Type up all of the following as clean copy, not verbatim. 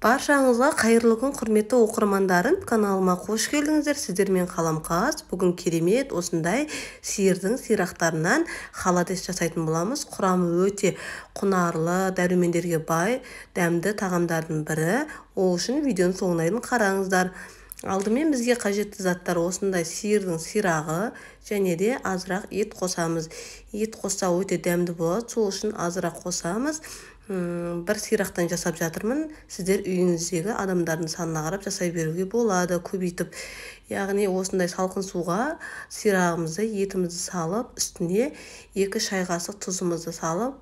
Баршаңызға қайырлы күн, құрметті оқырмандарым. Каналыма қош келдіңіздер. Сіздермен Қаламқас. Бүгін керемет осындай сиырдың сирақтарынан халадес жасайтын боламыз. Құрамы өте құнарлы, дәрумендерге бай, дәмді тағамдардың бірі. Ол үшін видеоның соңына дейін қараңыздар. Алдымен бізге қажетті заттар осындай сиырдың сирағы және де азырақ ет қосамыз. Ет қосса өте дәмді болады, сол үшін азырақ қосамыз. Бір сирақтан жасап жатырмын. Сіздер үйіңіздегі адамдардың санына қарап жасай беруге болады, көбейтіп. Яғни осындай салқын суға сирағымызды, етімізді салып, үстіне 2 шай қасық тұзымызды салып,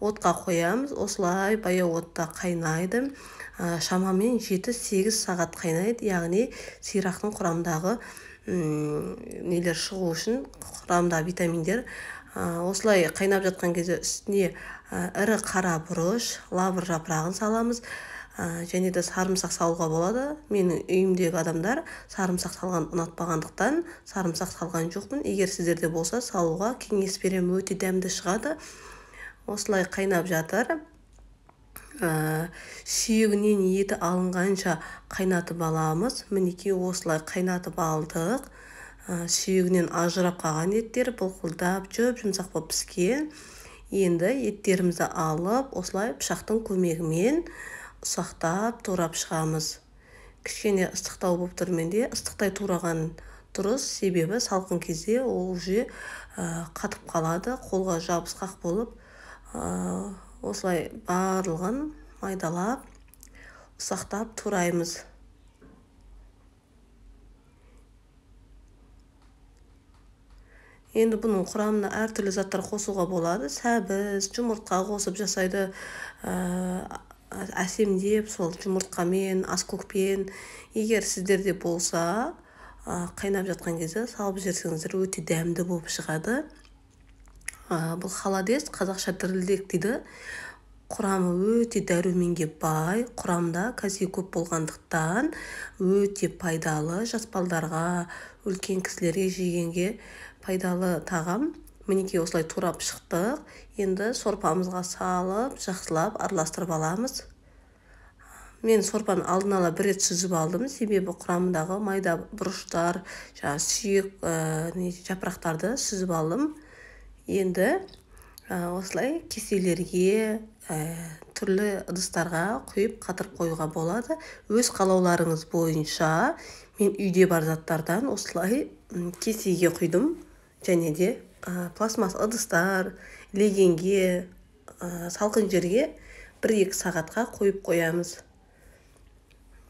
отқа қоямыз. Осылай баяу отта қайнайды. Шамамен 7-8 сағат қайнайды. Яғни сирақтың құрамдағы нелер шығу үшін, құрамдағы витаминдер. Осылай қайнап жатқан кезде үстіне ірі қара бұрыш, лавр жапырағын саламыз. Және де сарымсақ салуға болады. Менің үйімдегі адамдар сарымсақ салған ұнатпағандықтан сарымсақ салған жоқпын. Егер сіздерде болса, салуға кеңес беремін, өте дәмді шығады. Осылай қайнап жатыр. Сүйегінен еті алынғанша қайнатып аламыз. Мінекей осылай қайнатып алдық. Сүйегінен ажырап қалған еттер былқылдап, жұмсақ болып піскен. Енді еттерімізді алып, осылай пышақтың көмегімен ұсақтап турап шығамыз. Кішкене ыстықтау болып тұр, менде ыстықтай тураған дұрыс, себебі салқын кезде ол уже қатып қалады, қолға жабысқақ болып. Осылай барлығын майдалап, ұсақтап тураймыз. Енді бұның құрамына әртүрлі заттар қосуға болады. Сәбіз, жұмыртқа қосып жасайды, әсемдеп, сол жұмыртқамен, аскөкпен. Егер сіздерде болса, қайнап жатқан кезде салып жіберсеңіздер өте дәмді болып шығады. Бұл халадес, қазақша дірілдек дейді. Құрамы өте дәруменге бай, құрамда кальций көп болғандықтан өте пайдалы, жас балдарға, үлкен кісілерге жегенге пайдалы тағам. Мінекей осылай турап шықтық. Енді сорпамызға салып, жақсылап араластырып аламыз. Мен сорпаны алдын ала бір рет сүзіп алдым, себебі құрамындағы майда бұрыштар, сүйек жапырақтарды сүзіп алдым. Енді осылай кеселерге, түрлі ыдыстарға құйып қатырып қоюға болады. Өз қалауларыңыз бойынша мен үйде бар заттардан осылай кесеге құйдым. Және де пластмас ыдыстар, легенге, салқын жерге 1-2 сағатқа қойып қоямыз.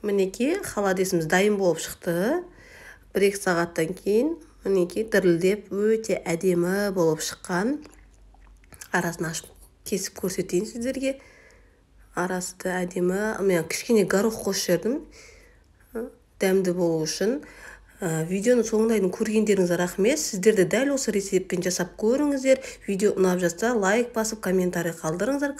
Мінекей халадесіміз дайын болып шықты. 1-2 сағаттан кейін мінекей дірілдеп өте әдемі болып шыққан. Арасын ашып кесіп көрсетейін сіздерге. Арасы да әдемі. Мен кішкене горох қосып жібердім, дәмді болу үшін. Видеоны соңына дейін көргендеріңізге рахмет. Сіздер де дәл осы рецептпен жасап көріңіздер. Видео ұнап жатса лайк басып, комментарий қалдырыңыздар.